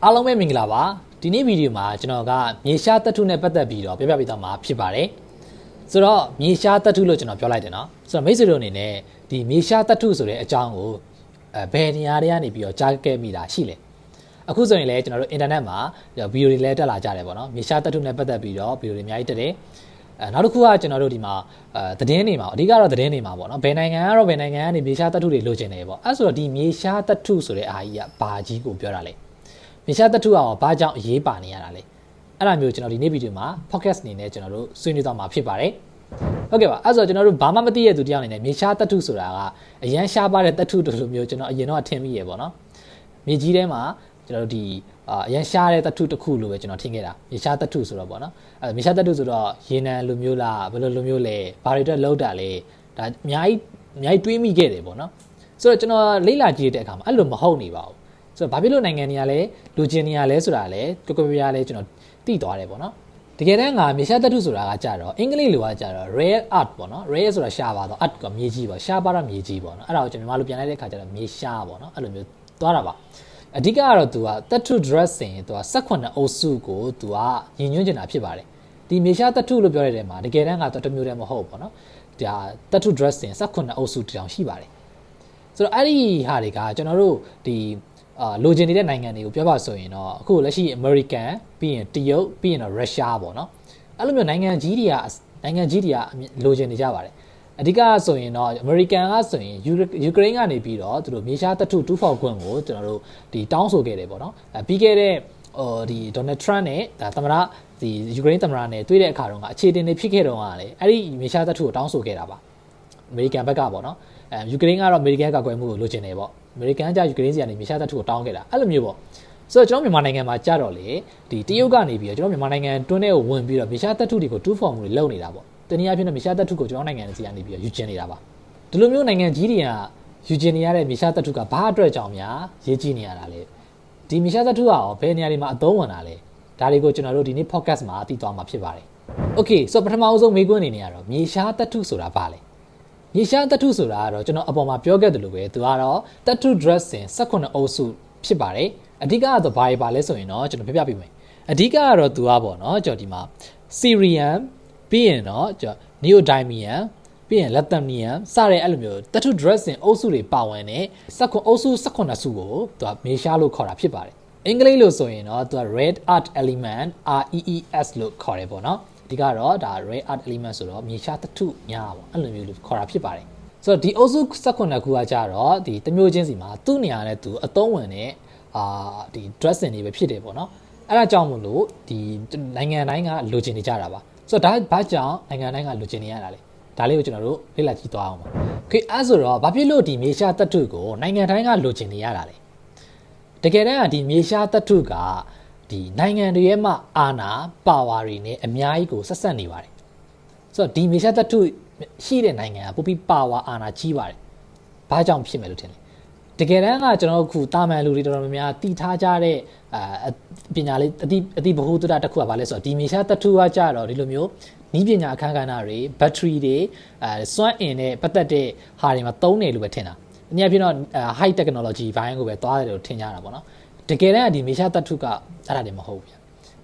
အားလုံးပဲမင်္ဂလာပါဒီနေ့ဗီဒီယိုမှာကျွန်တော်ကမြေရှားသတ္ထုနဲ့ပတ်သက်ပြီးတော့ပြောပြပေးသွားမှာဖြစ်ပါတယ်ဆိုတော့မြေရှားသတ္ထုလို့ကျွန်တော်ပြောလိုက်တယ်နော်ဆိုတော့မိတ်ဆွေတို့အနေနဲ့ဒီမြေရှားသတ္ထုဆိုတဲ့အကြောင်းကိုဘယ်နေရာတွေကနေပြီးတော့ကြားခဲ့မိတာရှိလဲအခုဆိုရင်လည်းကျွန်တော်တို့အင်တာနက်မှာဗီဒီယိုတွေလည်းတက်လာကြတယ်ပေါ့နော်မြေရှားသတ္ထုနဲ့ပတ်သက်ပြီးတော့ဗီဒီယိုတွေအများကြီးတက်တယ်နောက်တစ်ခုကကျွန်တော်တို့ဒီမှာသတင်းတွေမှာအဓိကတော့သတင်းတွေမှာပေါ့နော်ဘယ်နိုင်ငံကတော့ဘယ်နိုင်ငံကနေမြေရှားသတ္ထုတွေလိုချင်တယ်ပေါ့အဲ့ဆိုတော့ဒီမြေရှားသတ္ထုဆိုတဲ့အားကြီးကဘာကြီးကိုပြောတာလဲမြေရှားသတ္ထုအောင်ဘာကြောင့်အရေးပါနေရတာလဲအဲ့ဒါမျိုးကျွန်တော်ဒီနေ့ဗီဒီယိုမှာ podcast အနေနဲ့ကျွန်တော်တို့ဆွေးနွေးသွားမှာဖြစ်ပါတယ်ဟုတ်ကဲ့ပါအဲ့ဆိုကျွန်တော်တို့ဘာမှမသိရတဲ့သူတယောက်အနေနဲ့မြေရှားသတ္ထုဆိုတာကအရန်ရှားပါတဲ့သတ္ထုတို့လိုမျိုးကျွန်တော်အရင်တော့ထင်မိရပေါ့နော်မြေကြီးထဲမှာကျွန်တော်တို့ဒီအရန်ရှားတဲ့သတ္ထုတစ်ခုလိုပဲကျွန်တော်ထင်ခဲ့တာမြေရှားသတ္ထုဆိုတော့ပေါ့နော်မြေရှားသတ္ထုဆိုတော့ရေနံလိုမျိုးလားဘယ်လိုမျိုးလဲဘာတွေအတွက်လောက်တာလဲဒါအများကြီးတွေးမိခဲ့တယ်ပေါ့နော်ဆိုတော့ကျွန်တော်လေ့လာကြည့်တဲ့အခါမှာအဲ့လိုမဟုတ်နေပါဘူးဆိုတော့ဘာဖြစ်လို့နိုင်ငံတွေကလည်းလူချင်းတွေကလည်းဆိုတာလည်းကိုကိုပြပြလည်းကျွန်တော်သိသွားတယ်ပေါ့နော်တကယ်တမ်းကမြေရှားသတ္ထုဆိုတာကကြတော့အင်္ဂလိပ်လိုကကြတော့ rare earth ပေါ့နော် rare ဆိုတာရှားပါတော့ earth ကမြေကြီးပေါ့ရှားပါတော့မြေကြီးပေါ့နော်အဲ့ဒါကိုကျွန်တော်မြန်မာလိုပြန်လိုက်တဲ့အခါကျတော့မြေရှားပေါ့နော်အဲ့လိုမျိုးသွားတာပါအဓိကကတော့သူကသတ္ထု dressing သူက18အုပ်စုကိုသူကညင်ညွှန်းချင်တာဖြစ်ပါတယ်ဒီမြေရှားသတ္ထုလို့ပြောရတဲ့မှာတကယ်တမ်းကတော့တစ်မျိုးတည်းမဟုတ်ပေါ့နော်ဒါသတ္ထု dressing 18အုပ်စုတောင်ရှိပါတယ်ဆိုတော့အဲ့ဒီဟာတွေကကျွန်တော်တို့ဒီလိုချင်နေတဲ့နိုင်ငံတွေကိုပြောပါဆိုရင်တော့အခုလက်ရှိ American ပြီးရင်တရုတ်ပြီးရင်တော့ Russia ပေါ့နော်အဲ့လိုမျိုးနိုင်ငံကြီးတွေကလိုချင်နေကြပါတယ်အဓိကဆိုရင်တော့ American ကဆိုရင် Ukraine ကနေပြီးတော့သူတို့မြေရှားသတ္ထုတူးဖော်ခွင့်ကိုကျွန်တော်တို့ဒီတောင်းဆိုခဲ့တယ်ပေါ့နော်ပြီးခဲ့တဲ့ဒီ Donald Trump နဲ့ဒါသမ္မတဒီ Ukraine သမ္မတနဲ့တွေ့တဲ့အခါတုန်းကအခြေတင်နေဖြစ်ခဲ့တော့ကလည်းအဲ့ဒီမြေရှားသတ္ထုကိုတောင်းဆိုခဲ့တာပါ American ဘက်ကပေါ့နော်ယူကရိန်းကတော့ American ကကွယ်မှုကိုလိုချင်တယ်ပေါ့ American ကယူကရိန်းစီကနေမြေရှားသတ္ထုကိုတောင်းခဲ့တာအဲ့လိုမျိုးပေါ့ဆိုတော့ကျွန်တော်မြန်မာနိုင်ငံမှာကြာတော့လေဒီတရုတ်ကနေပြီးတော့ကျွန်တော်မြန်မာနိုင်ငံတွင်းထဲကိုဝင်ပြီးတော့မြေရှားသတ္ထုတွေကိုတူးဖော်မှုတွေလုပ်နေတာပေါ့တနည်းအားဖြင့်မြေရှားသတ္ထုကိုကျွန်တော်နိုင်ငံစီကနေပြီးတော့ယူကျင်နေတာပါဒီလိုမျိုးနိုင်ငံကြီးတွေကယူကျင်နေရတဲ့မြေရှားသတ္ထုကဘာအတွက်ကြောင့်များရေးကြည့်နေရတာလဲဒီမြေရှားသတ္ထုကရောဘယ်နေရာတွေမှာအသုံးဝင်တာလဲဒါတွေကိုကျွန်တော်တို့ဒီနေ့ podcast မှာသိသွားမှာဖြစ်ပါတယ် Okay ဆိုတော့ပထမအဆုံးမေးခွန်းအနေနဲ့ကတော့မြေရှားသတ္ထုဆိုတာဘာလဲမြေရှားသတ္ထုဆိုတာကတော့ကျွန်တော်အပေါ်မှာပြောခဲ့တယ်လို့ပဲသူကတော့သတ္ထု dressing 18အုပ်စုဖြစ်ပါတယ်အဓိကကတော့ဘာတွေပါလဲဆိုရင်တော့ကျွန်တော်ပြပြပေးမယ်အဓိကကတော့သူကပေါ့နော်ကျွန်တော်ဒီမှာ Syrian ပြီးရင်တော့Neodymium ပြီးရင် Lithium စတဲ့အဲ့လိုမျိုးသတ္ထု dressing အုပ်စုတွေပါဝင်တဲ့အုပ်စု18စုကိုသူကမြေရှားလို့ခေါ်တာဖြစ်ပါတယ်အင်္ဂလိပ်လို့ဆိုရင်တော့သူက red earth element REES လို့ခေါ်တယ်ပေါ့နော်အဓိကတော့ဒါ rare earth element ဆိုတော့မြေရှားသတ္ထုများပေါ့အဲ့လိုမျိုးလို့ခေါ်တာဖြစ်ပါတယ်ဆိုတော့ဒီအုပ်စု18ခုကကြတော့ဒီတမျိုးချင်းစီမှာသူ့နေရာနဲ့သူအသုံးဝင်တဲ့ဒီ dressing တွေပဲဖြစ်တယ်ပေါ့နော်အဲ့ဒါကြောင့်မို့လို့ဒီနိုင်ငံတိုင်းကလိုချင်နေကြတာပါဆိုတော့ဒါဘာကြောင့်နိုင်ငံတိုင်းကလိုချင်နေရတာလဲဒါလေးကိုကျွန်တော်တို့လေ့လာကြည့်သွားအောင်ပါခေအဲ့ဆိုတော့ဘာဖြစ်လို့ဒီမြေရှားသတ္ထုကိုနိုင်ငံတိုင်းကလိုချင်နေရတာလဲတကယ်တမ်းကဒီမြေရှားသတ္ထုကဒီနိုင်ငံတွေရဲ့မှာအာဏာပါဝါတွေနဲ့အများကြီးကိုဆက်ဆက်နေပါတယ်ဆိုတော့ဒီမြေရှားသတ္ထုရှိတဲ့နိုင်ငံကပိုပြီးပါဝါအာဏာကြီးပါတယ်ဘာကြောင့်ဖြစ်မယ်လို့ထင်လဲတကယ်တမ်းကကျွန်တော်အခုတာမန်လူတွေတော်တော်များများတည်ထားကြတဲ့ပညာလေးအတိဘဟုတုတတစ်ခုကဘာလဲဆိုတော့ဒီမြေရှားသတ္ထုကကြတော့ဒီလိုမျိုးနီးပညာအခန်းကဏ္ဍတွေဘက်ထရီတွေစွမ်းအင်နဲ့ပတ်သက်တဲ့ဟာတွေမှာသုံးတယ်လို့ပဲထင်တာအနည်းအားဖြင့်တော့ high technology ဘိုင်းကိုပဲသွားတယ်လို့ထင်ကြတာပေါ့နော်တကယ်တမ်းဒီမြေရှားသတ္ထုကအဲ့ဒါတွေမဟုတ်ဘူး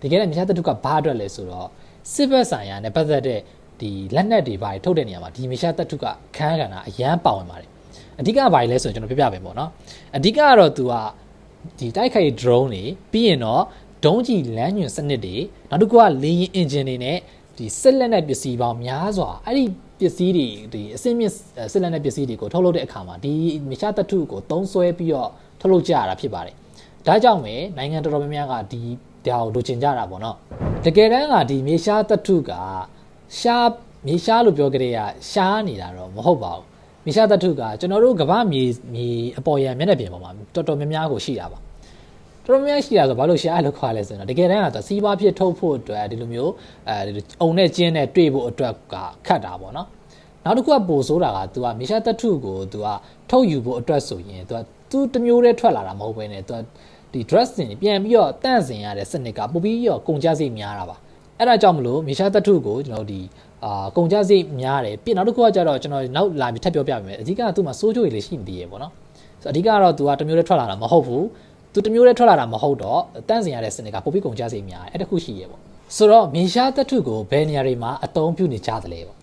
တကယ်တမ်းမြေရှားသတ္ထုကဘာအတွက်လဲဆိုတော့စစ်ဘက်ဆိုင်ရာနဲ့ပတ်သက်တဲ့ဒီလက်နက်တွေဘာတွေထုတ်တဲ့နေရာမှာဒီမြေရှားသတ္ထုကခန်းကဏ္ဍအရန်ပါဝင်ပါတယ်အဓိကဘာလဲဆိုရင်ကျွန်တော်ပြပြပေးပေါ့နော်အဓိကကတော့သူကဒီတိုက်ခိုက် drone တွေပြီးရင်တော့ဒုံးကျည်လမ်းညွှန်စနစ်တွေနောက်တစ်ခုကလေယာဉ် engine တွေနဲ့ဒီစစ်လက်နက်ပစ္စည်းပေါင်းများစွာအဲ့ဒီပစ္စည်းတွေဒီအစင်းမြင့်စစ်လက်နက်ပစ္စည်းတွေကိုထုတ်လုပ်တဲ့အခါမှာဒီမြေရှားသတ္ထုကိုသုံးစွဲပြီးတော့ထုတ်လုပ်ကြရတာဖြစ်ပါတယ်ဒါကြောင့်ပဲနိုင်ငံတော်တော်များများကဒီဒါကိုလိုချင်ကြတာပေါ့နော်တကယ်တမ်းကဒီမြေရှားသတ္ထုကမြေရှားလို့ပြောကြတဲ့ကရှားနေတာတော့မဟုတ်ပါဘူးမြေရှားသတ္ထုကကျွန်တော်တို့ကမ္ဘာမြေအပေါ်ရန်မျက်နှာပြင်ပေါ်မှာတော်တော်များများကိုရှိတာပါတော်တော်များများရှိတာဆိုဘာလို့ရှားလို့ခေါ်လဲဆိုတော့တကယ်တမ်းကတော့စီးပွားဖြစ်ထုတ်ဖို့အတွက်ဒီလိုမျိုးအုံနဲ့ကျင်းနဲ့တွေ့ဖို့အတွက်ကခတ်တာပေါ့နော်နောက်တစ်ခုကပိုဆိုးတာကသူကမြေရှားသတ္ထုကိုသူကထုတ်ယူဖို့အတွက်ဆိုရင်သူတမျိုးတည်းထွက်လာတာမဟုတ်ဘဲနဲ့သူဒီ dressing ပြန်ပြီးတော့တန့်စင်ရတဲ့စနစ်ကပိုပြီးတော့ကုန်ကျစရိတ်များတာပါအဲ့ဒါကြောင့်မလို့မြေရှားသတ္ထုကိုကျွန်တော်ဒီကုန်ကျစရိတ်များတယ်ပြီးနောက်တစ်ခုကကြတော့ကျွန်တော်နောက်လာပြီးထပ်ပြောပြပေးမယ်အဓိကကသူ့မှာစိုးကျိုးတွေလည်းရှိနေသေးရပေါ့နော်ဆိုတော့အဓိကတော့သူကတမျိုးတည်းထွက်လာတာမဟုတ်ဘူး သူတစ်မျိုးတည်းထွက်လာတာမဟုတ်တော့တန့်စင်ရတဲ့စနစ်ကပိုပြီးကုန်ကြစေများအဲ့တခုရှိရေပေါ့ဆိုတော့မြေရှားသတ္ထုကိုဘယ်နေရာတွေမှာအသုံးပြုနေကြသလဲပေါ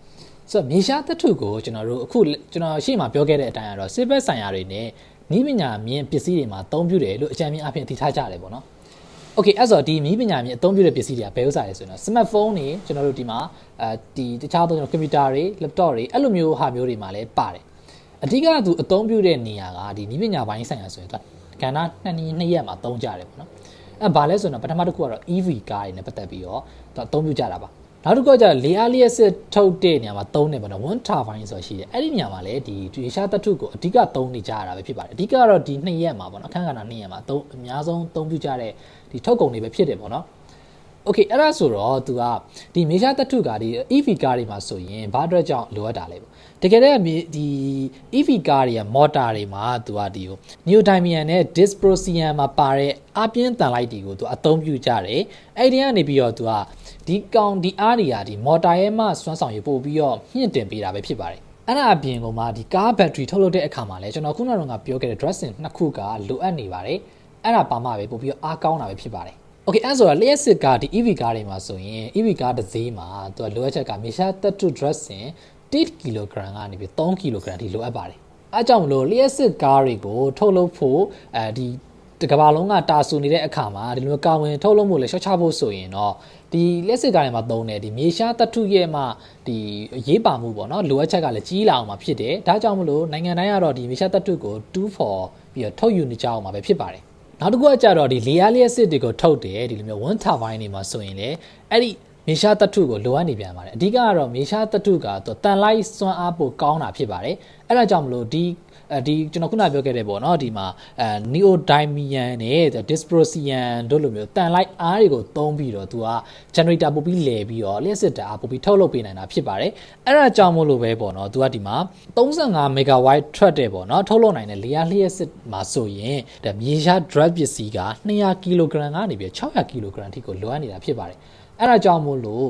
့ဆိုတော့မြေရှားသတ္ထုကိုကျွန်တော်တို့အခုကျွန်တော်ရှေ့မှာပြောခဲ့တဲ့အတိုင်းကတော့စစ်ဘက်ဆိုင်ရာတွေနဲ့နီးပညာမြင့်ပစ္စည်းတွေမှာအသုံးပြုတယ်လို့အကြံဉာဏ်အပြင်သိထားကြတယ်ပေါ့နော်โอเคအဲ့ဆိုဒီနီးပညာမြင့်အသုံးပြုတဲ့ပစ္စည်းတွေကဘယ်ဥစ္စာလဲဆိုတော့ smartphone တွေကျွန်တော်တို့ဒီမှာဒီတခြားသောကျွန်တော်ကွန်ပျူတာတွေ laptop တွေအဲ့လိုမျိုးဟာမျိုးတွေမှာလည်းပါတယ်အဓိကသူအသုံးပြုတဲ့နေရာကဒီနီးပညာပိုင်းဆိုင်ရာဆိုရင်ကဏ္ဍ2ရက်မှာသုံးကြတယ်ပေါ့နော်အဲ့ဘာလဲဆိုတော့ပထမတစ်ခုကတော့ EV ကားတွေနဲ့ပတ်သက်ပြီးတော့သူအသုံးပြုကြတာပါနောက်တစ်ခုကကျလေအားလျက်စစ်ထုတ်တဲ့နေရာမှာသုံးနေပေါ့နော် wind turbine ဆိုရှိတယ်အဲ့ဒီနေရာမှာလည်းဒီရေရှားသတ္ထုကိုအဓိကသုံးနေကြရတာပဲဖြစ်ပါတယ်အဓိကတော့ဒီ2ရက်မှာပေါ့နော်အခန်းကဏ္ဍ2ရက်မှာအများဆုံးသုံးပြုကြတဲ့ဒီထုတ်ကုန်တွေပဲဖြစ်တယ်ပေါ့နော်โอเคအဲ့ဒါဆိုတော့သူကဒီမေရှားသတ္ထုကဒီ EV ကားတွေမှာဆိုရင်ဘာအတွက်ကြောင့်လိုအပ်တာလဲပေါ့တကယ်တည်းဒီ EV ကားတွေကမော်တာတွေမှာသူကဒီ neodymium နဲ့ dysprosium မှာပါတဲ့အပြင်းတန်လိုက်တွေကိုသူအသုံးပြုကြတယ်အဲ့ဒီကနေပြီးတော့သူကဒီကောင်ဒီအားတွေကဒီမော်တာရဲ့မှစွမ်းဆောင်ရပို့ပြီးတော့မြင့်တင်ပေးတာပဲဖြစ်ပါတယ်အဲ့ဒါအပြင်ကမှဒီကားဘက်ထရီထုတ်လုပ်တဲ့အခါမှာလည်းကျွန်တော်ခုနကပြောခဲ့တဲ့ dressing နှစ်ခုကလိုအပ်နေပါတယ်အဲ့ဒါပါမှပဲပို့ပြီးတော့အားကောင်းတာပဲဖြစ်ပါတယ်โอเคအဲ့ဆိုတော့လျှက်စစ်ကားဒီ EV ကားတွေမှာဆိုရင် EV ကားတစ်စီးမှာသူကလိုအပ်ချက်ကမြေရှားသတ္ထု dressing 1 kg ကနေပြီး3 kg ထိလိုအပ်ပါတယ်အဲကြောင့်မလို့လျှက်စစ်ကားတွေကိုထုတ်လုပ်ဖို့ဒီကမ္ဘာလုံးကတာဆူနေတဲ့အခါမှာဒီလိုကာဝင်ထုတ်လုပ်မှုလည်းရှော့ချဖို့ဆိုရင်တော့ဒီလျှက်စစ်ကားတွေမှာသုံးတဲ့ဒီမြေရှားသတ္ထုရဲ့မှဒီရေးပါမှုပေါ့နော်လိုအပ်ချက်ကလည်းကြီးလာအောင်မှာဖြစ်တယ်ဒါကြောင့်မလို့နိုင်ငံတိုင်းကတော့ဒီမြေရှားသတ္ထုကို2 for ပြီးတော့ထုတ်ယူနေကြအောင်မှာပဲဖြစ်ပါတယ်နောက်တစ်ခုကကြတော့ဒီလေအားလျက်စစ်တွေကိုထုတ်တယ်ဒီလိုမျိုး wind turbine တွေမှာဆိုရင်လေအဲ့ဒီမြေရှားသတ္ထုကိုလိုအပ်နေပြန်ပါတယ်အဓိကကတော့မြေရှားသတ္ထုကသူတန်လိုက်စွမ်းအားပိုကောင်းတာဖြစ်ပါတယ်အဲ့ဒါကြောင့်မလို့ဒီကျွန်တော်ခုနပြောခဲ့တဲ့ပေါ့နော်ဒီမှာneodymium နဲ့ dysprosium တို့လိုမျိုးတန်လိုက်အားတွေကိုသုံးပြီးတော့သူက generator ပို့ပြီးလဲပြီးတော့လျှက်စစ်ဓာတ်ပို့ပြီးထုတ်လုပ်ပေးနိုင်တာဖြစ်ပါတယ်အဲ့ဒါကြောင့်မို့လို့ပဲပေါ့နော်သူကဒီမှာ35 megawatt ထွက်တယ်ပေါ့နော်ထုတ်လုပ်နိုင်တဲ့လေအားလျှက်စစ်မှာဆိုရင်ဒါမြေရှား drug ပစ္စည်းက200 kg ကနေပြီး600 kg ထိကိုလိုအပ်နေတာဖြစ်ပါတယ်အဲ့ဒါကြောင့်မို့လို့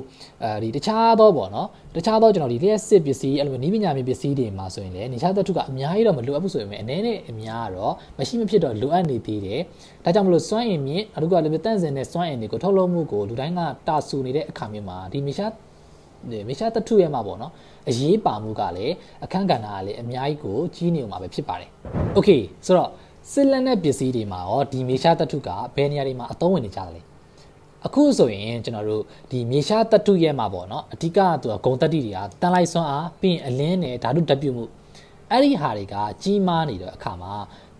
ဒီတခြားသောပေါ့နော်တခြားသောကျွန်တော်ဒီလျှက်စစ်ပစ္စည်းအဲ့လိုနီးပညာမျိုးပစ္စည်းတွေမှာဆိုရင်လည်းနေရှားသတ္ထုကအများကြီးတော့မလိုအပ်ဘူးဆိုပေမဲ့အနေနဲ့အများကတော့မရှိမဖြစ်တော့လိုအပ်နေသေးတယ်ဒါကြောင့်မလို့စွမ်းအင်မြင့်အခုကလည်းတန့်စင်တဲ့စွမ်းအင်တွေကိုထုတ်လုပ်မှုကိုလူတိုင်းကတာဆူနေတဲ့အခါမျိုးမှာဒီမေရှားသတ္ထုရဲ့မှာပေါ့နော်အရေးပါမှုကလည်းအခန်းကဏ္ဍကလည်းအများကြီးကိုကြီးနေမှာပဲဖြစ်ပါတယ်โอเคဆိုတော့စစ်လက်နက်ပစ္စည်းတွေမှာရောဒီမေရှားသတ္ထုကဘယ်နေရာတွေမှာအသုံးဝင်နေကြတယ်လဲအခုဆိုရင်ကျွန်တော်တို့ဒီမြေရှားသတ္ထုရဲ့မှာပေါ့နော်အဓိကသူကဂုံတတ္တိတွေကတန်လိုက်စွမ်းအားပြီးရင်အလင်းနဲ့ဓာတုဓာတ်ပြုမှုအဲ့ဒီဟာတွေကကြီးမားနေတဲ့အခါမှာ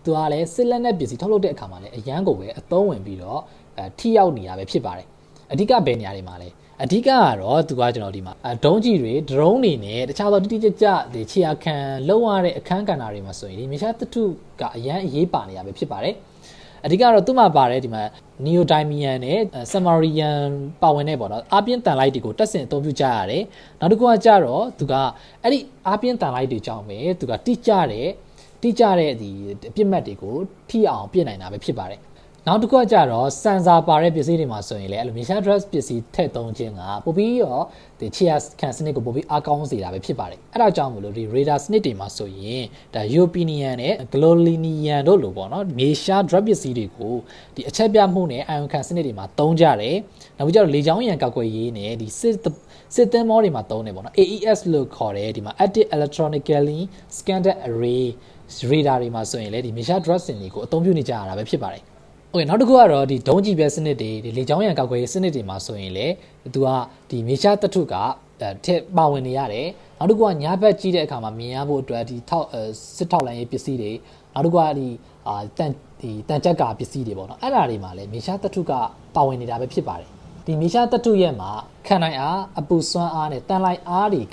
သူကလည်းစစ်လက်နက်ပစ္စည်းထုတ်လုပ်တဲ့အခါမှာလည်းအရန်ကိုပဲအသုံးဝင်ပြီးတော့ထိရောက်နေတာပဲဖြစ်ပါတယ်အဓိကဘယ်နေရာတွေမှာလဲအဓိကကတော့သူကကျွန်တော်ဒီမှာဒုံးကြီးတွေ drone တွေနဲ့တခြားသောတိတိကျကျဒီခြေရာခံလောက်ရတဲ့အခန်းကဏ္ဍတွေမှာဆိုရင်ဒီမြေရှားသတ္ထုကအရန်အရေးပါနေတာပဲဖြစ်ပါတယ်အဓိကတော့သူ့မှာပါတယ်ဒီမှာ neodymium နဲ့ samarium ပါဝင်နေပေါ့နော်အပြင်းတန်လိုက်တွေကိုတက်ဆင်အသုံးပြုကြရတယ်နောက်တစ်ခုကကြတော့သူကအဲ့ဒီအပြင်းတန်လိုက်တွေကြောင့်ပဲသူကတိကျတဲ့ဒီအပြစ်မှတ်တွေကိုထိအောင်ပြစ်နိုင်တာပဲဖြစ်ပါတယ်နောက်တစ်ခုကကြတော့စန်ဆာပါတဲ့ပစ္စည်းတွေမှာဆိုရင်လည်းအဲ့လိုမြေရှား dress ပစ္စည်းထည့်သုံးခြင်းကပိုပြီးတော့ဒီခြေရာခံစနစ်ကိုပိုပြီးအားကောင်းစေတာပဲဖြစ်ပါတယ်အဲ့ဒါကြောင့်မလို့ဒီ radar စနစ်တွေမှာဆိုရင်ဒါ European နဲ့ Globalian တို့လိုပေါ့နော်မြေရှား dress ပစ္စည်းတွေကိုဒီအချက်ပြမှုနဲ့အာရုံခံစနစ်တွေမှာသုံးကြတယ်နောက်ပြီးကြတော့လေကြောင်းရန်ကောက်ွယ်ရေးနဲ့ဒီစစ်သင်းမောတွေမှာသုံးတယ်ပေါ့နော် AES လို့ခေါ်တယ်ဒီမှာ active electronically scanned array radar တွေမှာဆိုရင်လည်းဒီမြေရှား dress စင်တွေကိုအသုံးပြုနေကြရတာပဲဖြစ်ပါတယ်โอเคနောက်တစ်ခုကတော့ဒီဒုံးကြည့်ပဲစနစ်တွေဒီလေကြောင်းရန်ကောက်ွယ်ရေးစနစ်တွေမှာဆိုရင်လေသူကဒီမြေရှားသတ္ထုကထက်ပါဝင်နေရတယ်နောက်တစ်ခုကညာဘက်ကြည့်တဲ့အခါမှာမြင်ရဖို့အတွက်ဒီစစ်ထောက်လိုင်းရေးပစ္စည်းတွေနောက်တစ်ခုကဒီတန်ကြက်ကပစ္စည်းတွေပေါ့နော်အဲ့ဒါတွေမှာလည်းမြေရှားသတ္ထုကပါဝင်နေတာပဲဖြစ်ပါတယ်ဒီမြေရှားသတ္ထုရဲ့မှာခံနိုင်အားအပူစွမ်းအားနဲ့တန်လိုက်အားတွေက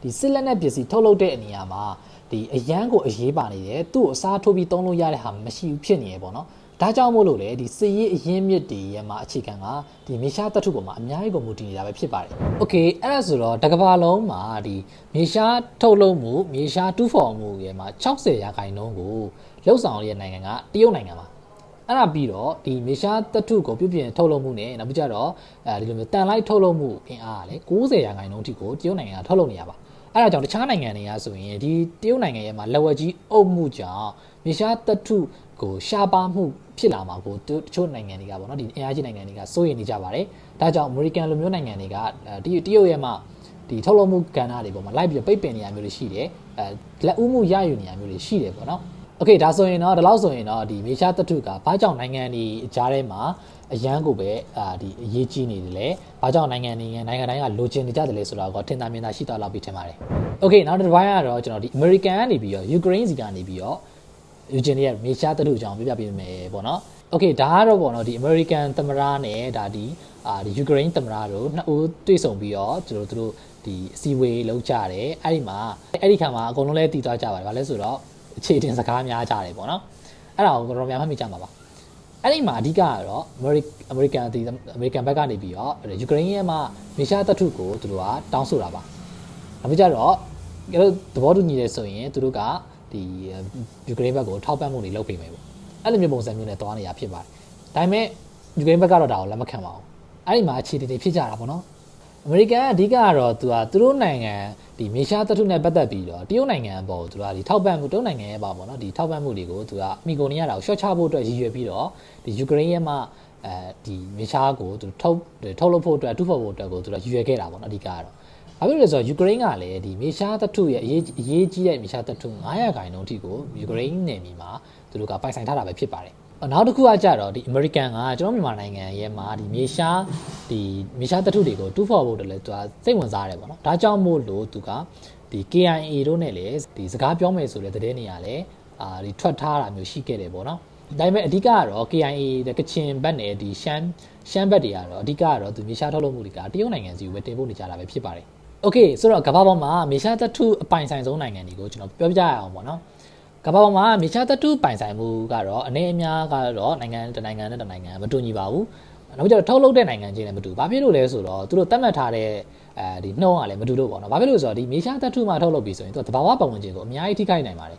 ဒီစစ်လက်နက်ပစ္စည်းထုတ်လုပ်တဲ့အနေအမှာဒီအရန်ကိုအရေးပါနေတယ်သူ့ကိုအစားထိုးပြီးသုံးလို့ရတဲ့ဟာမရှိဘူးဖြစ်နေရပေါ့နော်ဒါကြောင့်မို့လို့လေဒီစစ်ရေးအရင်းမြစ်တွေရဲ့မှာအခြေခံကဒီမြေရှားသတ္ထုပေါ်မှာအများကြီးကိုမူတည်နေတာပဲဖြစ်ပါတယ်။ Okay အဲ့ဒါဆိုတော့တကဘာလုံးမှာဒီမြေရှားထုတ်လုပ်မှုမြေရှားတူးဖော်မှုရဲ့မှာ60% ကိုလှုပ်ဆောင်ရတဲ့နိုင်ငံကတရုတ်နိုင်ငံပါ။အဲ့ဒါပြီးတော့ဒီမြေရှားသတ္ထုကိုပြုပြင်ထုတ်လုပ်မှုနဲ့နောက်ပြီးကြတော့ဒီလိုမျိုးတန်လိုက်ထုတ်လုပ်မှုအင်အားကလေ90%အထိကိုတရုတ်နိုင်ငံကထုတ်လုပ်နေရပါ။အဲ့ဒါကြောင့်တခြားနိုင်ငံတွေကဆိုရင်ဒီတရုတ်နိုင်ငံရဲ့မှာလက်ဝဲကြီးအုပ်မှုကြောင့်မြေရှားသတ္ထုကိုရှားပါမှု ဖြစ်လာမှာကိုတချို့နိုင်ငံတွေကပေါ့နော်ဒီအင်အားကြီးနိုင်ငံတွေကစိုးရိမ်နေကြပါတယ်ဒါကြောင့် American လိုမျိုးနိုင်ငံတွေကတရုတ်ရဲ့မှာဒီထုတ်လုပ်မှုကဏ္ဍတွေပေါ်မှာလိုက်ပြီးပိတ်ပင်နေရမျိုးတွေရှိတယ်လက်ဦးမှုရယူနေရမျိုးတွေရှိတယ်ပေါ့နော်โอเคဒါဆိုရင်တော့ဒီလောက်ဆိုရင်တော့ဒီမေရှားတထုကဘာကြောင့်နိုင်ငံတွေအကြားထဲမှာအရန်ကိုပဲဒီအရေးကြီးနေတယ်လေဘာကြောင့်နိုင်ငံတိုင်းကလိုချင်နေကြတယ်လဲဆိုတော့ထင်သာမြင်သာရှိတော့လောက်ပြီးထင်ပါတယ်โอเคနောက်တစ်ပိုင်းကတော့ကျွန်တော်ဒီ American ကနေပြီးတော့ Ukraine စီကနေပြီးတော့ယူဂျင်ရဲ့မေရှားတထုကြောင့်ပြပြပေးမယ်ပေါ့နော်โอเคဒါကတော့ပေါ့နော်ဒီ American သမ္မတနဲ့ဒါဒီUkraine သမ္မတတို့နှစ်ဦးတွေ့ဆုံပြီးတော့သူတို့ဒီအစည်းအဝေးလုပ်ကြတယ်အဲ့ဒီခါမှာအကုန်လုံးလဲတည်သွားကြပါတယ်ဘာလဲဆိုတော့အခြေတင်စကားများကြတယ်ပေါ့နော်အဲ့ဒါကိုတော်တော်များမှတ်မိကြမှာပါအဲ့ဒီမှာအဓိကကတော့ American ဘက်ကနေပြီးတော့ Ukraine ရဲ့မှာမေရှားတထုကိုသူတို့ကတောင်းဆိုတာပါနောက်ပြီးကြတော့သဘောတူညီတယ်ဆိုရင်သူတို့ကဒီ Ukraine ဘက်ကိုထောက်ပံ့မှုတွေလုပ်ပေးမယ်ပေါ့အဲ့လိုမျိုးပုံစံမျိုးနဲ့သွားနေရဖြစ်ပါတယ်ဒါပေမဲ့ Ukraine ဘက်ကတော့ဒါကိုလက်မခံပါဘူးအဲ့ဒီမှာအခြေတင်တွေဖြစ်ကြတာပေါ့နော်အမေရိကန်အဓိကကတော့သူတို့နိုင်ငံဒီမေရှားတထုနဲ့ပတ်သက်ပြီးတော့တရုတ်နိုင်ငံအပေါ်သူကဒီထောက်ပံ့မှုတရုတ်နိုင်ငံရဲ့ပါပေါ့နော်ဒီထောက်ပံ့မှုတွေကိုသူကမိကုန်နေရတာကိုရှော့ချဖို့အတွက်ရည်ရွယ်ပြီးတော့ဒီယူကရိန်းရဲ့မှာဒီမေရှားကိုသူထုတ်လုပ်ဖို့အတွက်တူဖို့အတွက်ကိုသူကရည်ရွယ်ခဲ့တာပေါ့နော်အဓိကကတော့ဘာဖြစ်လို့လဲဆိုတော့ယူကရိန်းကလည်းဒီမေရှားတထုရဲ့အရေးကြီးတဲ့မေရှားတထု900ခန့်လုံးအထိကိုယူကရိန်းနယ်မြေမှာသူတို့ကပိုင်ဆိုင်ထားတာပဲဖြစ်ပါတယ်နောက်တစ်ခုကကြတော့ဒီ American ကကျွန်တော်မြန်မာနိုင်ငံရဲ့မှာဒီမေရှားတထုတွေကိုတူဖို့ဖို့တလည်းသူကစိတ်ဝင်စားတယ်ပေါ့နော်ဒါကြောင့်မို့လို့သူကဒီ KIA တို့နဲ့လည်းဒီစကားပြောမယ်ဆိုတဲ့တဲ့နေရာလဲဒီထွက်ထားတာမျိုးရှိခဲ့တယ်ပေါ့နော်ဒါပေမဲ့အဓိကကတော့ KIA ကချင်ဘက်နဲ့ဒီရှမ်းဘက်တွေကတော့အဓိကကတော့သူမေရှားထုတ်လုပ်မှုတွေကတရုတ်နိုင်ငံစီကိုပဲတင်ပို့နေကြတာပဲဖြစ်ပါတယ်โอเคဆိုတော့ကမ္ဘာပေါ်မှာမေရှားတထုအပိုင်ဆိုင်ဆုံးနိုင်ငံတွေကိုကျွန်တော်ပြောပြရအောင်ပေါ့နော်ကမ္ဘာပေါ်မှာမေရှားတထုပိုင်ဆိုင်မှုကတော့အနေအများကတော့နိုင်ငံတစ်နိုင်ငံနဲ့တစ်နိုင်ငံမတူညီပါဘူးနောက်ပြီးတော့ထုတ်လုပ်တဲ့နိုင်ငံချင်းလည်းမတူဘာဖြစ်လို့လဲဆိုတော့သူတို့သတ်မှတ်ထားတဲ့ဒီနှုန်းကလည်းမတူလို့ပေါ့နော်ဘာဖြစ်လို့ဆိုတော့ဒီမေရှားတထုမှာထုတ်လုပ်ပြီးဆိုရင်သူကသဘာဝပတ်ဝန်းကျင်ကိုအများကြီးထိခိုက်နိုင်ပါတယ်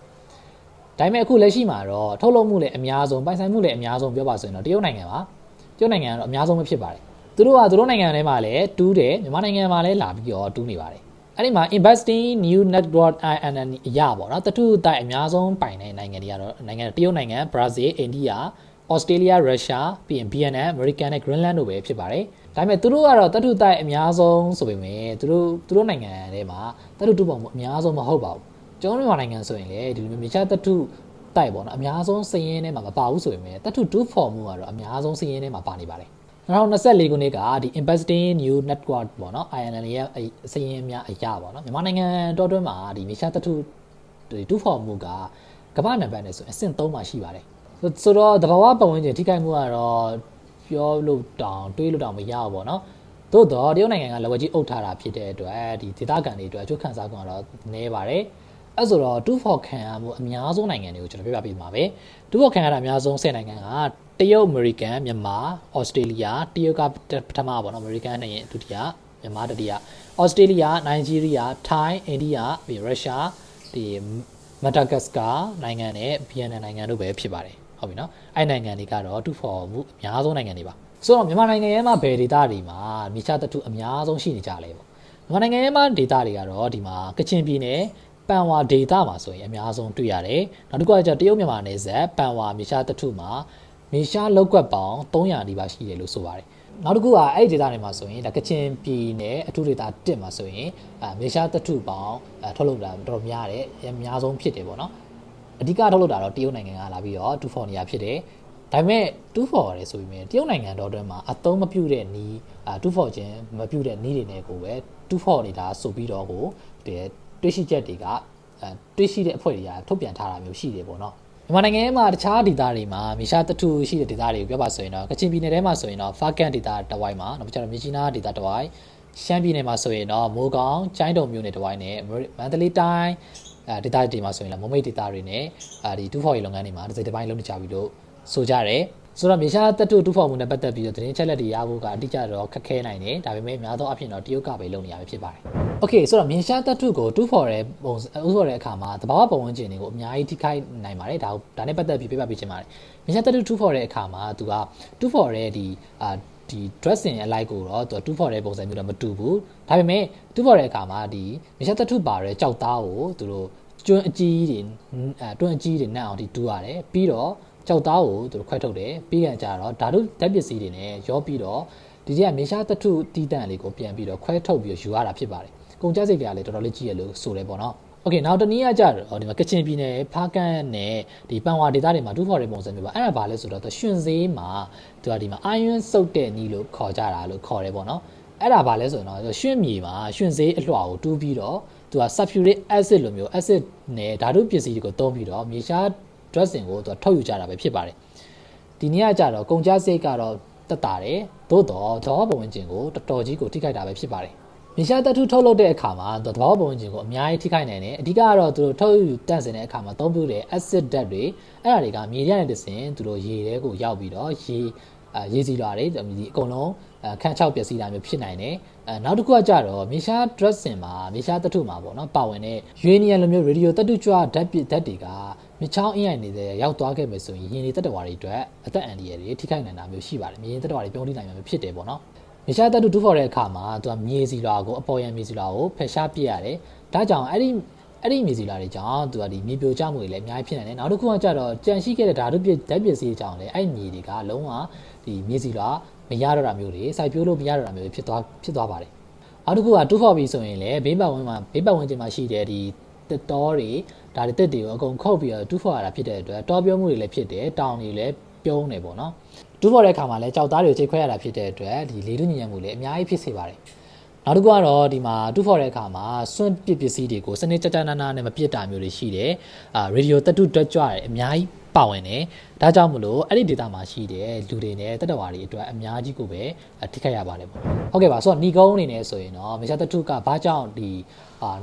ဒါပေမဲ့အခုလက်ရှိမှာတော့ထုတ်လုပ်မှုလည်းအများဆုံးပိုင်ဆိုင်မှုလည်းအများဆုံးပြောပါဆိုရင်တော့တရုတ်နိုင်ငံပါတရုတ်နိုင်ငံကတော့အများဆုံးပဲဖြစ်ပါတယ်သူတို့နိုင်ငံထဲမှာလည်းတူးတယ်မြန်မာနိုင်ငံမှာလည်းလာပြီးတော့တူးနေပါတယ်အဲ့ဒီမှာ investing new network INN အရာပေါ့နော်တထုတိုက်အများဆုံးပိုင်တဲ့နိုင်ငံတွေကတော့နိုင်ငံတရုတ်နိုင်ငံဘရာဇီးအိန္ဒိယဩစတြေးလျရုရှားပြီးရင် Vietnam American နဲ့ Greenland တို့ပဲဖြစ်ပါတယ်ဒါပေမဲ့သူတို့ကတော့တထုတိုက်အများဆုံးဆိုပေမဲ့သူတို့နိုင်ငံထဲမှာတထုတူပုံမှုအများဆုံးမဟုတ်ပါဘူးကျွန်တော်တို့နိုင်ငံဆိုရင်လေဒီလိုမျိုးမြေချတထုတိုက်ပေါ့နော်အများဆုံးစည်ရင်းထဲမှာမပါဘူးဆိုပေမဲ့တထုတူဖော်မှုကတော့အများဆုံးစည်ရင်းထဲမှာပါနေပါတယ်2024ခုနှစ်ကဒီ investing new network ပေါ့နော် INN ရဲ့စည်ရင်းများအရာပေါ့နော်မြန်မာနိုင်ငံတော်တွင်းမှာဒီမြေချတထုတူဖော်မှုကကမ္ဘာနံပါတ်နဲ့ဆိုအဆင့်3မှာရှိပါတယ်ဆိုတော့တဘာဝပတ်ဝန်းကျင်ထိခိုက်မှုကတော့ပြောလို့တောင်တွေးလို့တောင်မရဘူးပေါ့နော်သို့တော့တရုတ်နိုင်ငံကလက်ဝဲကြီးအုပ်ထားတာဖြစ်တဲ့အတွက်ဒီဒေသခံတွေအတွက်အကျိုးခံစား권ကတော့နည်းပါတယ်အဲ့ဆိုတော့2-4ခံရမှုအများဆုံးနိုင်ငံတွေကိုကျွန်တော်ပြပြပေးမှာပဲ2-4ခံရတာအများဆုံး10နိုင်ငံကတရုတ်အမေရိကန်မြန်မာဩစတြေးလျတရုတ်ကပထမပေါ့နော်အမေရိကန်နဲ့ဒုတိယမြန်မာတတိယဩစတြေးလျနိုင်ဂျီးရီးယားထိုင်းအိန္ဒိယပြီးရုရှားဒီမက်ဒါဂတ်စကာနိုင်ငံနဲ့ဗီယက်နမ်နိုင်ငံတို့ပဲဖြစ်ပါတယ်ဟုတ်ပြီနော်အဲ့နိုင်ငံတွေကတော့2-4မှုအများဆုံးနိုင်ငံတွေပါဆိုတော့မြန်မာနိုင်ငံရဲ့မှာဘယ်ဒေသတွေမှာမြေချတထုအများဆုံးရှိနေကြလဲပေါ့မြန်မာနိုင်ငံရဲ့မှာဒေသတွေကတော့ဒီမှာကချင်ပြည်နယ်ပန်ဝါဒေသမှာဆိုရင်အများဆုံးတွေ့ရတယ်နောက်တစ်ခုကကျတရုတ်မြန်မာနယ်စပ်ပန်ဝါမြေရှားတထုမှာမြေရှားလောက်ကွက်ပေါင်း300နီးပါးရှိတယ်လို့ဆိုပါတယ်နောက်တစ်ခုကအဲ့ဒီဒေသတွေမှာဆိုရင်ဒါကချင်ပြည်နယ်အထူးဒေသ1မှာဆိုရင်မြေရှားတထုပေါင်းထုတ်လုပ်တာတော်တော်များတယ်အများဆုံးဖြစ်တယ်ပေါ့နော်အဓိကထုတ်လုပ်တာတော့တရုတ်နိုင်ငံကလာပြီးတော့2-4နေရာဖြစ်တယ်ဒါပေမဲ့2-4ရဲဆိုပြီးမြင်တရုတ်နိုင်ငံတော်တွင်းမှာအသုံးမပြုတဲ့နီး2-4ချင်းမပြုတဲ့နီးတွေနဲ့ကိုပဲ2-4နေတာဆိုပြီးတော့ကိုတွေ့ရှိချက်တွေကတွေ့ရှိတဲ့အဖွဲ့တွေကထုတ်ပြန်ထားတာမျိုးရှိတယ်ပေါ့နော်မြန်မာနိုင်ငံမှာတခြားဒေသတွေမှာမြေရှားတထုရှိတဲ့ဒေသတွေကိုပြောပါဆိုရင်တော့ကချင်ပြည်နယ်ထဲမှာဆိုရင်တော့ဖားကန်ဒေသတဝိုင်းမှာနောက်ပြီးတော့မြကြီးနားဒေသတဝိုင်းရှမ်းပြည်နယ်မှာဆိုရင်တော့မိုးကောင်းကျိုင်းတုံမြို့နယ်တဝိုင်းနဲ့မန္တလေးတိုင်းဒေသတွေမှာဆိုရင်လည်းမမိတ်ဒေသတွေနဲ့ဒီ2-4ရေလုပ်ငန်းတွေမှာတစ်စိတ်တစ်ပိုင်းလုပ်နေကြပြီလို့ဆိုကြတယ်ဆိုတော့မြေရှားတထု2-4မှုနဲ့ပတ်သက်ပြီးတော့သတင်းချက်လက်တွေရဖို့ကအတိအကျတော့ခက်ခဲနိုင်တယ်ဒါပေမဲ့များသောအားဖြင့်တော့တရုတ်ကပဲလုပ်နေရပဲဖြစ်ပါတယ်โอเคဆိုတော့မြေရှားတထုကို2-4ရဲပုံဥတဲ့အခါမှာတဘာဝပတ်ဝန်းကျင်တွေကိုအများကြီးထိခိုက်နိုင်ပါတယ်ဒါနဲ့ပတ်သက်ပြီးပြပြပေးချင်ပါတယ်မြေရှားတထု2-4တဲ့အခါမှာသူက2-4ရဲဒီ dressing အလိုက်ကိုတော့သူ2-4ရဲပုံစံမျိုးတော့မတူဘူးဒါပေမဲ့2-4တဲ့အခါမှာဒီမြေရှားတထုပါရဲကြောက်သားကိုသူတို့တွန်းအကြီးတွေနတ်အောင်ဒီတူးရတယ်ပြီးတော့ ကြောက်သားကိုသူတို့ခွဲထုတ်တယ်ပြီးကန်ကြတော့ဓာတုဓာတ်ပစ္စည်းတွေနဲ့ရောပြီးတော့ဒီကမြေရှားတထုတီးတန့်လေးကိုပြန်ပြီးတော့ခွဲထုတ်ပြီးယူရတာဖြစ်ပါတယ်ကုန်ကျစရိတ်ကလည်းတော်တော်လေးကြီးရလို့ဆိုတယ်ပေါ့နော်โอเคနောက်တနည်းအားကြတော့ဒီမှာကချင်ပြည်နယ်ဖားကန်းနဲ့ဒီပန်ဝါဒေသတွေမှာ2ဖော်တဲ့ပုံစံမျိုးပါအဲ့ဒါဘာလဲဆိုတော့ရှင်စေးမှာသူကဒီမှာအာယွန်းစုပ်တဲ့နီးလို့ခေါ်ကြတာလို့ခေါ်တယ်ပေါ့နော်အဲ့ဒါဘာလဲဆိုတော့ရှင်မြေမှာရှင်စေးအလွှာကိုတူးပြီးတော့သူက sulfuric acid လိုမျိုး acid နဲ့ဓာတုပစ္စည်းတွေကိုသုံးပြီးတော့မြေရှား dressing ကိုသူကထုတ်ယူကြတာပဲဖြစ်ပါတယ်ဒီနေ့ကကြတော့ကုန်ကျစရိတ်ကတော့တက်တာတယ်သို့တော့သဘောပုံဝင်ခြင်းကိုတော်တော်ကြီးကိုထိခိုက်တာပဲဖြစ်ပါတယ်မြေရှားတထုထုတ်လုပ်တဲ့အခါမှာသဘောပုံဝင်ခြင်းကိုအများကြီးထိခိုက်နိုင်တယ်အဓိကတော့သူတို့ထုတ်ယူတန့်စင်တဲ့အခါမှာသုံးပြုတဲ့ acid ဓာတ်တွေအဲ့ဒါတွေကမြေရတဲ့တစင်သူတို့ရေထဲကိုရောက်ပြီးတော့ရေစီလွာတွေဒီအကုန်လုံးခန်းချောက်ပျက်စီးတာမျိုးဖြစ်နိုင်တယ်နောက်တစ်ခုကကြတော့မြေရှား dressing မှာမြေရှားတထုမှာပေါ့နော်ပါဝင်တဲ့ uranium လိုမျိုး radio တတုကြွဓာတ်တွေကမြေချောင်းအင်းရိုင်နေတဲ့ရောက်သွားခဲ့မယ်ဆိုရင်ရင်တွေတက်တဝါတွေအတွက်အသက်အန္တရာယ်တွေထိခိုက်နိုင်တာမျိုးရှိပါတယ်မြေရင်တက်တဝါတွေပြုံးထိနိုင်မှာဖြစ်တယ်ပေါ့နော်မြေရှားတတုတူးဖော်တဲ့အခါမှာသူကမြေစီလွာကိုအပေါ်ယံမြေစီလွာကိုဖယ်ရှားပြစ်ရတယ်ဒါကြောင့်အဲ့ဒီမြေစီလွာတွေကြောင့်သူကဒီမြေပြိုကျမှုတွေလည်းအများကြီးဖြစ်နိုင်တယ်နောက်တစ်ခုကကြတော့ကြံရှိခဲ့တဲ့ဓာတ်ပစ္စည်းကြောင့်လည်းအဲ့မြေတွေကလုံးဝဒီမြေစီလွာမရတော့တာမျိုးတွေစိုက်ပျိုးလို့မရတော့တာမျိုးတွေဖြစ်သွားပါတယ်နောက်တစ်ခုကတူးဖော်ပြီးဆိုရင်လည်းဘေးပတ်ဝန်းကျင်မှာရှိတဲ့ဒီတက်တော်တွေဒါတွေတက်တွေကိုအကုန်ခုတ်ပြီးတော့တူးဖော်ရတာဖြစ်တဲ့အတွက်တောပြုံးမှုတွေလည်းဖြစ်တယ်တောင်တွေလည်းပြုံးနေပေါ့နော်တူးဖော်တဲ့အခါမှာလည်းကြောက်သားတွေကိုချိန်ခွဲရတာဖြစ်တဲ့အတွက်ဒီလေထုညဉ့်ညံ့မှုလည်းအများကြီးဖြစ်စေပါတယ်နောက်တစ်ခုကတော့ဒီမှာတူးဖော်တဲ့အခါမှာစွန့်ပစ်ပစ္စည်းတွေကိုစနစ်ကြကြနာနာနဲ့မပစ်တာမျိုးတွေရှိတယ်ရေဒီယိုတတုတွက်ကြွတယ်အများကြီးပါဝင်တယ်ဒါကြောင့်မလို့အဲ့ဒီ data မှာရှိတဲ့လူတွေနဲ့တက်တဝါတွေအတွက်အများကြီးကိုပဲထိခိုက်ရပါတယ်ပေါ့ဟုတ်ကဲ့ပါဆိုတော့ဏီကုန်းအနေနဲ့ဆိုရင်တော့မြေရှားတတုကဘာကြောင့်ဒီ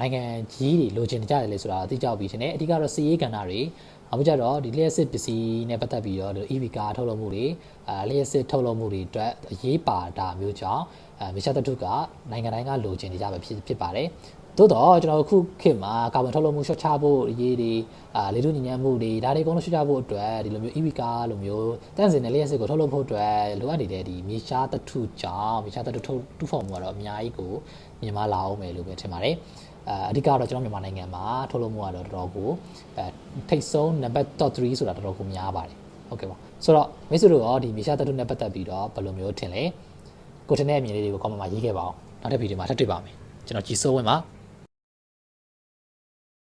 နိုင်ငံကြီးတွေလိုချင်ကြတယ်လေဆိုတာသိကြပြီရှင်ねအဓိကတော့စီးရေးကဏ္ဍတွေအခုကျတော့ဒီလျှက်စစ်ပစ္စည်းနဲ့ပတ်သက်ပြီးတော့ EV ကားထုတ်လုပ်မှုတွေလျှက်စစ်ထုတ်လုပ်မှုတွေအတွက်အရေးပါတာမျိုးကြောင့်မြေရှားတတုကနိုင်ငံတိုင်းကလိုချင်နေကြပဲဖြစ်ပါတယ်သို့တော့ကျွန်တော်အခုခေတ်မှာကာဗွန်ထုတ်လုပ်မှုရှော့ချဖို့အရေးတွေလေထုညဉ့်ညံ့မှုတွေဒါတွေအကုန်လုံးရှော့ချဖို့အတွက်ဒီလိုမျိုး EV ကားလိုမျိုးတန့်စင်တဲ့လျှက်စစ်ကိုထုတ်လုပ်ဖို့အတွက်လိုအပ်နေတဲ့ဒီမြေရှားတတုကြောင့်မြေရှားတတုတူးဖော်မှုကတော့အများကြီးကိုမြင်မလာအောင်မယ်လို့ပဲထင်ပါတယ်အဓိကတော့ကျွန်တော်မြန်မာနိုင်ငံမှာထုတ်လုပ်မှုကတော့တော်တော်ကိုထိတ်ဆုံးနံပါတ် top 3ဆိုတာတော်တော်ကိုများပါတယ်ဟုတ်ကဲ့ပါဆိုတော့မိတ်ဆွေတို့ရောဒီမြေရှားတတုနဲ့ပတ်သက်ပြီးတော့ဘယ်လိုမျိုးထင်လဲကိုထင်တဲ့အမြင်လေးတွေကို comment မှာရေးခဲ့ပါအောင်နောက်တစ်ဗီဒီယိုမှာထပ်တွေ့ပါမယ်ကျွန်တော်ကြည်စိုးဝင်းပါ